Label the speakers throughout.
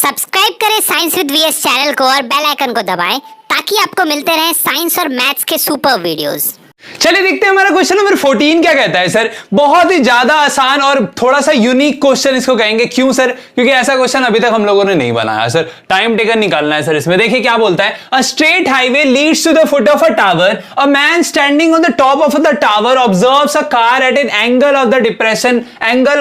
Speaker 1: Subscribe करें science with VS channel को और बेल आइकन को दबाएं ताकि आपको मिलते रहें साइंस और मैथ्स के सुपर वीडियोस।
Speaker 2: चलिए देखते हैं हमारा क्वेश्चन नंबर 14 क्या कहता है सर। बहुत ही ज्यादा आसान और थोड़ा सा यूनिक क्वेश्चन इसको कहेंगे। क्यों सर? क्योंकि ऐसा क्वेश्चन अभी तक हम लोगों ने नहीं बनाया सर। टाइम टेकन निकालना है सर इसमें। देखिए क्या बोलता है, a straight highway leads to the foot of a tower, a man standing on the top of the tower observes a car at an angle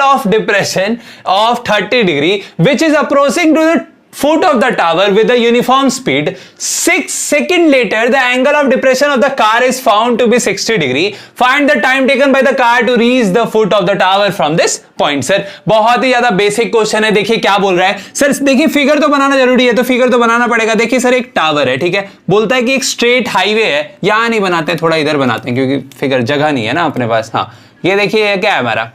Speaker 2: of depression of 30 degree which is approaching to the foot of the tower with a uniform speed. 6 seconds later, the angle of depression of the car is found to be 60 degree. Find the time taken by the car to reach the foot of the tower from this point. Sir बहुत ही ज्यादा basic question है। देखिए क्या बोल रहा है sir. देखिए figure तो बनाना जरूरी है, तो फिगर तो बनाना पड़ेगा। देखिए सर एक टावर है, ठीक है। बोलता है कि एक स्ट्रेट हाईवे है। यहां नहीं बनाते, थोड़ा इधर बनाते हैं क्योंकि फिगर जगह नहीं है ना अपने पास। हाँ ये देखिए क्या है हमारा,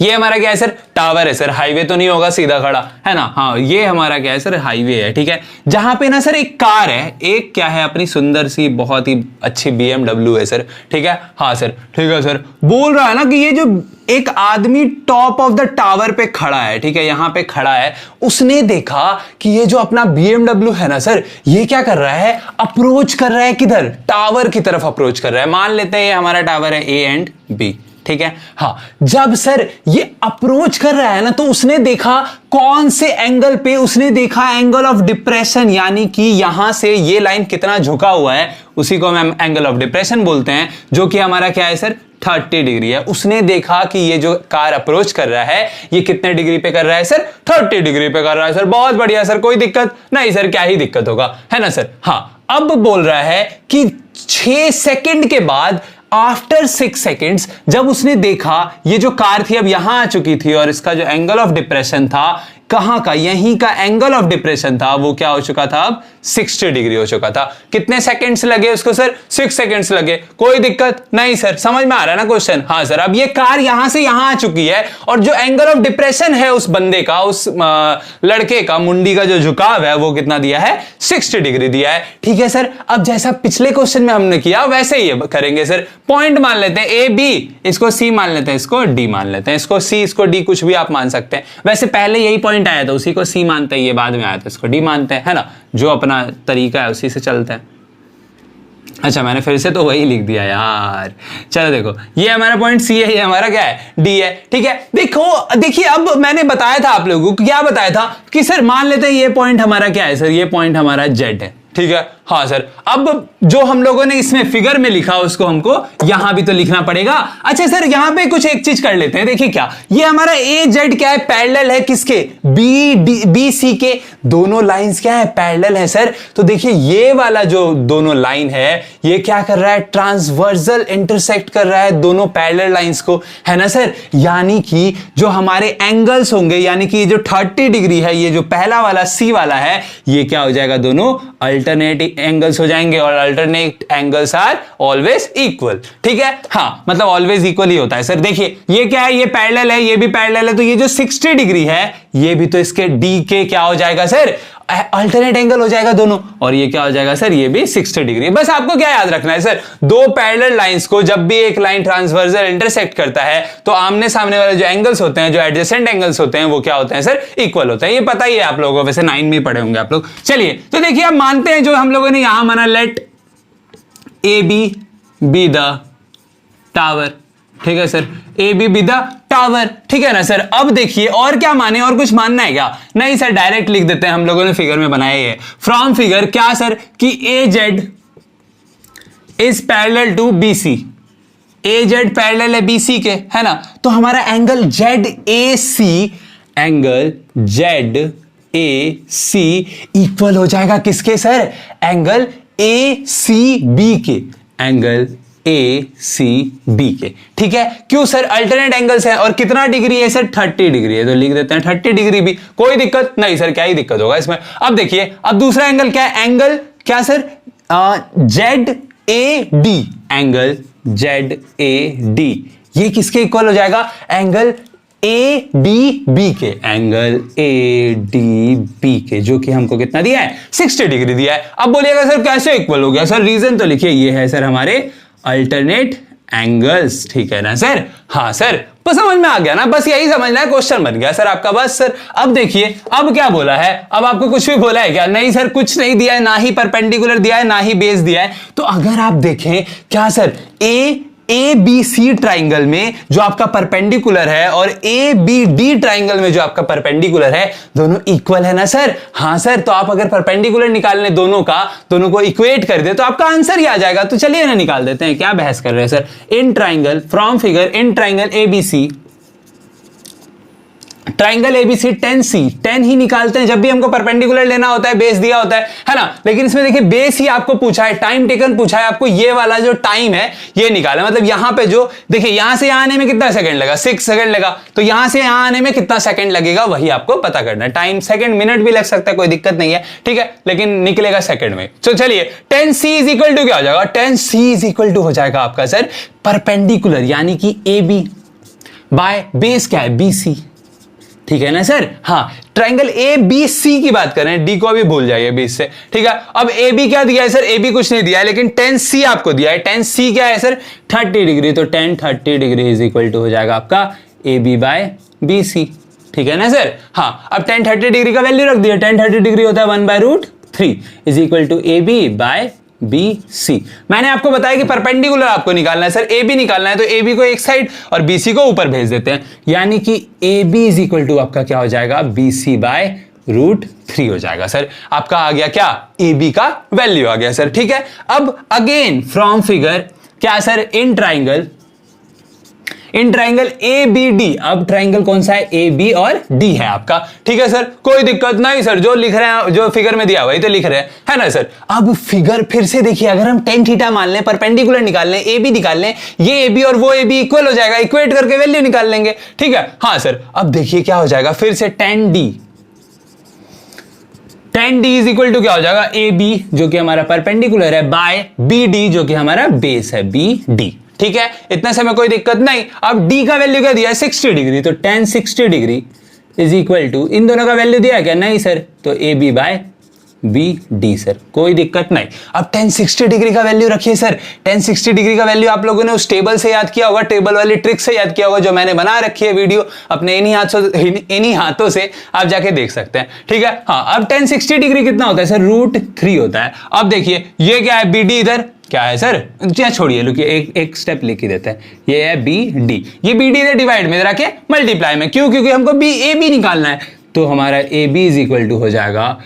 Speaker 2: ये हमारा क्या है सर, टावर है सर। हाईवे तो नहीं होगा सीधा खड़ा, है ना। हाँ ये हमारा क्या है सर, हाईवे है, ठीक है। जहां पे ना सर एक कार है, एक क्या है अपनी सुंदर सी बहुत ही अच्छी BMW है सर, ठीक है। हाँ सर ठीक है सर। बोल रहा है ना कि ये जो एक आदमी टॉप ऑफ द टावर पे खड़ा है, ठीक है, यहां पे खड़ा है। उसने देखा कि ये जो अपना BMW है ना सर, ये क्या कर रहा है, अप्रोच कर रहा है किधर, टावर की तरफ अप्रोच कर रहा है। मान लेते हैं ये हमारा टावर है A एंड B, ठीक है। हाँ जब सर ये अप्रोच कर रहा है ना, तो उसने देखा कौन से एंगल पे, उसने देखा एंगल ऑफ डिप्रेशन, यानी कि यहां से ये लाइन कितना झुका हुआ है उसी को हम एंगल ऑफ डिप्रेशन बोलते हैं, जो कि हमारा क्या है सर 30 डिग्री है। उसने देखा कि ये जो कार अप्रोच कर रहा है ये कितने डिग्री पे कर रहा है सर, 30 डिग्री पे कर रहा है सर। बहुत बढ़िया सर, कोई दिक्कत नहीं सर, क्या ही दिक्कत होगा, है ना सर। हाँ अब बोल रहा है कि 6 सेकंड के बाद, आफ्टर 6 सेकेंड्स, जब उसने देखा ये जो कार थी अब यहां आ चुकी थी और इसका जो एंगल ऑफ डिप्रेशन था, कहां का, यहीं का एंगल ऑफ डिप्रेशन था, वो क्या हो चुका था अब 60 डिग्री हो चुका था। कितने सेकंड्स लगे उसको सर, 6 सेकंड्स लगे। कोई दिक्कत नहीं सर, समझ में आ रहा है ना क्वेश्चन। हाँ सर अब ये कार यहां से यहां आ चुकी है और जो एंगल ऑफ डिप्रेशन है उस बंदे का, उस लड़के का मुंडी का जो झुकाव है वो कितना दिया है, 60 डिग्री दिया है, ठीक है सर। अब जैसा पिछले क्वेश्चन में हमने किया वैसे ही करेंगे सर। पॉइंट मान लेते हैं A B, इसको C मान लेते हैं, इसको D मान लेते हैं, इसको C इसको D कुछ भी आप मान सकते हैं। वैसे पहले यही पॉइंट आया था, उसी को C मानते हैं, ये बाद में आया था, इसको D मानते हैं, है ना। जो अपना तरीका है उसी से चलते हैं। अच्छा मैंने फिर से तो वही लिख दिया यार। चलो देखो ये हमारा पॉइंट C है, ये हमारा क्या है D है, ठीक है। देखिए अब मैंने बताया था आप लोगों को, क्या बताया था कि सर मान लेते हैं ये पॉइंट हमारा क्या है सर, ये पॉइंट हमारा Z है, ठीक है। हाँ सर अब जो हम लोगों ने इसमें फिगर में लिखा उसको हमको यहां भी तो लिखना पड़ेगा। अच्छा सर यहां पे कुछ एक चीज कर लेते हैं। देखिए क्या, ये हमारा AZ क्या है, पैरेलल है किसके, BC के। दोनों लाइंस क्या है, पैरेलल है सर। तो देखिए ये वाला जो दोनों लाइन है ये क्या कर रहा है, ट्रांसवर्सल इंटरसेक्ट कर रहा है दोनों पैरेलल लाइंस को, है ना सर। यानी कि जो हमारे एंगल्स होंगे, यानी कि ये जो 30 डिग्री है, ये जो पहला वाला C वाला है, ये क्या हो जाएगा, दोनों अल्टरनेट एंगल्स हो जाएंगे और alternate angles are always equal, ठीक है। हाँ मतलब ऑलवेज इक्वल ही होता है सर। देखिए ये क्या है, ये पैरेलल है, ये भी पैरेलल है, तो ये जो 60 डिग्री है ये भी तो इसके D के क्या हो जाएगा सर, अल्टरनेट एंगल हो जाएगा दोनों। और ये क्या हो जाएगा सर, ये भी 60 डिग्री। बस आपको क्या याद रखना है सर, दो पैरेलल लाइंस को जब भी एक लाइन ट्रांसवर्सल इंटरसेक्ट करता है तो आमने सामने वाले जो एंगल्स होते हैं, जो एडजेसेंट एंगल्स होते हैं, वो क्या होते हैं सर, इक्वल होते हैं। ये पता ही है आप लोगों को, वैसे 9 में पढ़े होंगे आप लोग। चलिए तो देखिए अब मानते हैं जो हम लोगों ने यहां माना, let AB be the tower, ठीक है sir, AB be the tower, ठीक है ना सर। अब देखिए और क्या माने, और कुछ मानना है क्या, नहीं सर डायरेक्ट लिख देते हैं, हम लोगों ने फिगर में बनाया है फ्रॉम फिगर क्या सर, कि AZ is parallel to BC, AZ parallel है BC के, है ना। तो हमारा angle ZAC, angle ZAC equal हो जाएगा किसके सर, एंगल ACB के, एंगल ACB के, ठीक है। क्यों सर, अल्टरनेट एंगल्स है और कितना डिग्री है सर, 30 डिग्री है, तो लिख देते हैं 30 डिग्री भी। कोई दिक्कत नहीं सर, क्या ही दिक्कत होगा इसमें। अब देखिए अब दूसरा एंगल क्या है, एंगल क्या सर, ZAD, एंगल ZAD ये किसके इक्वल हो जाएगा, एंगल ADB के, एंगल ADB के, जो कि हमको कितना दिया है, 60 डिग्री दिया है। अब बोलिएगा सर कैसे इक्वल हो गया सर, रीजन तो लिखिए, ये है सर हमारे अल्टरनेट एंगल्स, ठीक है ना सर। हाँ सर बस समझ में आ गया ना, बस यही समझना है, क्वेश्चन बन गया सर आपका। बस सर अब देखिए अब क्या बोला है, अब आपको कुछ भी बोला है क्या? नहीं सर, कुछ नहीं दिया है, ना ही परपेंडिकुलर दिया है, ना ही बेस दिया है। तो अगर आप देखें क्या sir, A B C triangle में जो आपका परपेंडिकुलर है और ए बी डी ट्राइंगल में जो आपका परपेंडिकुलर है, दोनों इक्वल है ना सर? हाँ सर, तो आप अगर परपेंडिकुलर निकालने दोनों को इक्वेट कर दे तो आपका आंसर ही आ जाएगा। तो चलिए ना निकाल देते हैं, क्या बहस कर रहे हैं sir. In triangle from figure, in triangle ABC, triangle ABC 10C, 10 ही निकालते हैं जब भी हमको परपेंडिकुलर लेना होता है, बेस दिया होता है ना। लेकिन इसमें देखिए बेस ही आपको पूछा है, टाइम टेकन पूछा है आपको, ये वाला जो टाइम है ये निकाला। मतलब यहां पे जो देखिए यहां से यहां आने में कितना सेकंड लगा, 6 सेकंड लगा, तो यहां से यहां आने में कितना सेकंड लगेगा वही आपको पता करना है। टाइम सेकंड, मिनट भी लग सकता है, कोई दिक्कत नहीं है, ठीक है, लेकिन निकलेगा सेकंड में। तो चलिए 10C इज इक्वल टू क्या हो जाएगा? 10C इज इक्वल टू हो जाएगा आपका सर परपेंडिकुलर यानी कि ए बी बाय बेस क्या है, BC, ठीक है ना सर। हाँ, ट्राइंगल ए बी सी की बात करें, डी को अभी भूल जाइए बीच से, ठीक है। अब ए बी क्या दिया है सर? ए बी कुछ नहीं दिया है, लेकिन 10C आपको दिया है। 10C क्या है सर? 30 डिग्री, तो 10 30 डिग्री इज इक्वल टू हो जाएगा आपका A B by B C, ठीक है ना सर। हाँ, अब 10 30 डिग्री का वैल्यू रख दिया, 10 30 डिग्री होता है 1/√3 is equal to A B by B C. मैंने आपको बताया कि परपेंडिकुलर आपको निकालना है सर, ए बी निकालना है, तो ए बी को एक साइड और बी सी को ऊपर भेज देते हैं, यानी कि A B is equal to आपका क्या हो जाएगा? BC/√3 हो जाएगा सर। आपका आ गया क्या? ए बी का वैल्यू आ गया सर, ठीक है। अब अगेन फ्रॉम फिगर क्या sir? In triangle A B D, अब ट्राइंगल कौन सा है? ए बी और डी है आपका, ठीक है सर, कोई दिक्कत नहीं सर, जो लिख रहे हैं, जो फिगर में दिया हुआ है तो लिख रहे हैं, है ना सर। अब फिगर फिर से देखिए, अगर हम tan थीटा मान लें, परपेंडिकुलर निकाल लें, ए बी निकाल लें, ये ए बी और वो ए बी इक्वल हो जाएगा, इक्वेट करके वैल्यू निकाल लेंगे, ठीक है। हाँ सर, अब देखिए क्या हो जाएगा फिर से, tan d is equal to क्या हो जाएगा? ए बी जो कि हमारा परपेंडिकुलर है बाय बी डी जो कि हमारा बेस है, बी डी, ठीक है, इतना समय कोई दिक्कत नहीं। अब d का वैल्यू क्या दिया है? 60 डिग्री, तो tan 60 degree is equal to, इन दोनों का वैल्यू दिया है क्या? नहीं सर, तो A B by B D sir, कोई दिक्कत नहीं। अब tan 60 डिग्री का वैल्यू रखिए सर। tan 60 डिग्री का वैल्यू आप लोगों ने उस टेबल से याद किया होगा, टेबल वाली ट्रिक से याद किया होगा, जो मैंने बना रखी है वीडियो अपने इन्हीं हाथों से आप जाके देख सकते हैं, ठीक है। हाँ, अब tan 60 डिग्री कितना होता है सर? √3 होता है। अब देखिए ये क्या है? बी डी इधर क्या है सर? छोड़िए, लुकिए एक स्टेप लिख ही देते हैं, ये है बी डी, ये बी डी डिवाइड में रखे मल्टीप्लाई में, क्यों? क्योंकि हमको बी ए बी निकालना है, तो हमारा A B is equal to हो जाएगा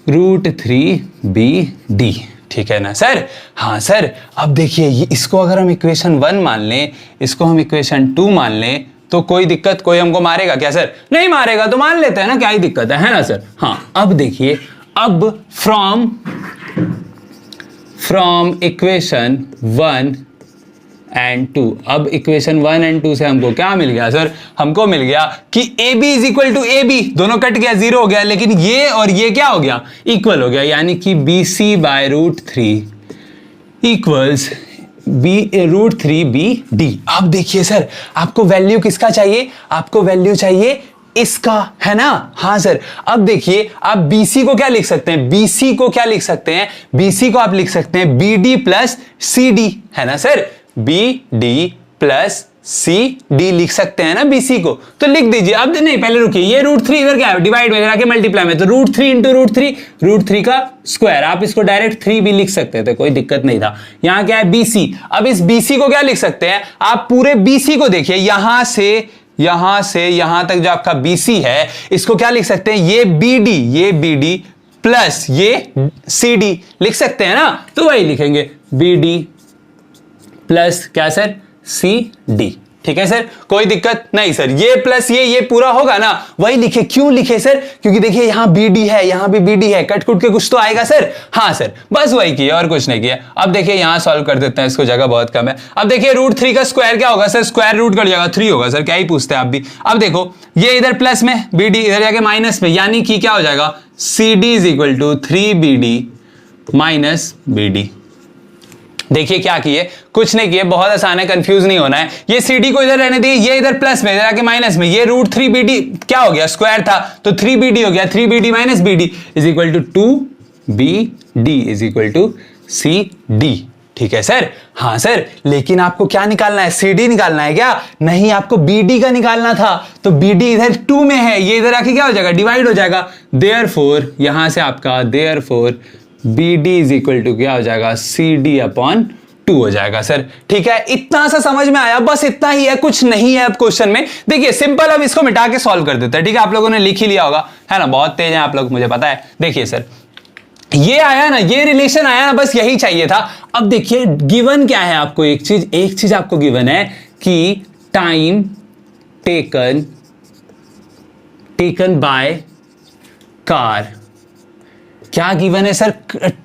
Speaker 2: √3BD, ठीक है ना सर। हाँ सर, अब देखिए इसको अगर हम इक्वेशन 1 मान लें, इसको हम इक्वेशन 2 मान लें, तो कोई दिक्कत, कोई हमको मारेगा क्या सर? नहीं मारेगा, तो मान लेते हैं ना, क्या ही दिक्कत है ना सर। हाँ, अब देखिए, अब फ्रॉम इक्वेशन 1 एंड 2, अब इक्वेशन 1 एंड 2 से हमको क्या मिल गया सर? हमको मिल गया कि A B is equal to A B, दोनों कट गया, 0 हो गया, लेकिन ये और ये क्या हो गया? इक्वल हो गया, यानी कि BC/√3 इक्वल्स √3BD। अब देखिए सर, आपको वैल्यू किसका चाहिए? आपको वैल्यू चाहिए इसका, है ना। हाँ सर, अब देखिए आप BC को क्या लिख सकते हैं? BC को क्या लिख सकते हैं? BC को आप लिख सकते हैं BD प्लस CD, है ना सर। BD प्लस CD लिख सकते हैं ना BC को, तो लिख दीजिए। अब नहीं, पहले रुकिए, ये √3 इधर क्या है? डिवाइड में जाके मल्टीप्लाई में, तो √3 इंटू √3 का स्क्वायर, आप इसको डायरेक्ट 3 भी लिख सकते थे, कोई दिक्कत नहीं था। यहां क्या है? BC। अब इस BC को क्या लिख सकते हैं? आप पूरे BC को देखिए, यहां से यहां तक जो आपका BC है, इसको क्या लिख सकते हैं? ये BD प्लस ये CD लिख सकते हैं ना, तो वही लिखेंगे BD प्लस क्या सर? CD, ठीक है सर, कोई दिक्कत नहीं सर। ये प्लस ये पूरा होगा ना, वही लिखे। क्यों लिखे सर? क्योंकि देखिए यहां BD है, यहां भी BD है, कट कुट के कुछ तो आएगा सर। हाँ सर, बस वही किया और कुछ नहीं किया। अब देखिए यहां सॉल्व कर देते हैं, इसको जगह बहुत कम है। अब देखिए √3 का स्क्वायर क्या होगा सर? स्क्वायर रूट कट जाएगा, 3 होगा सर, क्या ही पूछते हैं आप भी। अब देखो ये इधर प्लस में, BD इधर जाके माइनस में, यानी कि क्या हो जाएगा? CD is equal to 3BD minus BD। देखिए क्या किए? कुछ नहीं किए, बहुत आसान है, कंफ्यूज नहीं होना है। ये CD को इधर रहने दिए, ये इधर प्लस में, इधर आके माइनस में, ये √3BD क्या हो गया? स्क्वायर था, तो 3BD हो गया, 3BD minus BD is equal to 2BD is equal to CD, ठीक है सर, हाँ सर, लेकिन आपको क्या निकालना है, CD निकालना है क्या? नहीं, आपको BD का निकालना था। तो BD इधर 2 में है, ये इधर आके क्या हो जाएगा, डिवाइड हो जाएगा। देयरफॉर यहां से आपका therefore BD is equal to क्या हो जाएगा, CD अपॉन 2 हो जाएगा सर। ठीक है, इतना सा समझ में आया, बस इतना ही है, कुछ नहीं है अब क्वेश्चन में। देखिए सिंपल, अब इसको मिटा के सॉल्व कर देते हैं। ठीक है, आप लोगों ने लिख ही लिया होगा, है ना, बहुत तेज है आप लोग, मुझे पता है। देखिए सर, ये आया ना, ये रिलेशन आया ना, बस यही चाहिए था। अब देखिए गिवन क्या है आपको, एक चीज आपको गिवन है कि टाइम टेकन बाय कार। क्या गिवन है sir,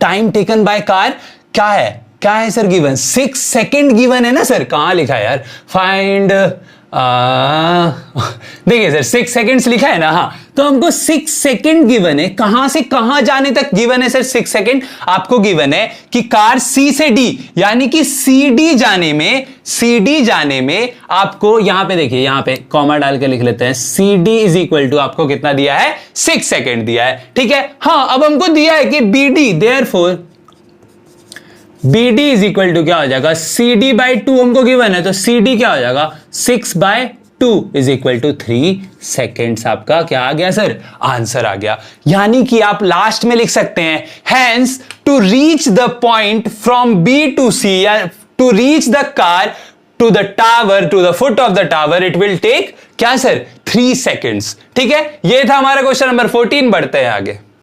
Speaker 2: time taken by car क्या है सर गिवन, 6 सेकेंड गिवन है ना सर। कहां लिखा है यार, फाइंड, देखिए सर 6 सेकेंड्स लिखा है ना, हाँ, तो हमको 6 सेकेंड गिवन है। कहां से कहां जाने तक गिवन है सर 6 सेकेंड? आपको गिवन है कि कार C से D, यानी कि CD जाने में आपको, यहां पे देखिए, यहां पे कॉमा डाल के लिख लेते हैं, CD इज इक्वल टू आपको कितना दिया है, 6 सेकेंड दिया है। ठीक है, हाँ, अब हमको दिया है कि BD, therefore BD is equal to क्या हो जाएगा, CD बाई 2 हमको गिवन है, तो CD क्या हो जाएगा, 6 by 2 is equal to 3 seconds. आपका क्या आ गया सर, आंसर आ गया। यानी कि आप लास्ट में लिख सकते हैं, hence to reach the point from B to C, या to reach the car to the tower, to the foot of the tower, it will take क्या सर, 3 सेकेंड्स। ठीक है, ये था हमारा क्वेश्चन नंबर 14। बढ़ते हैं आगे।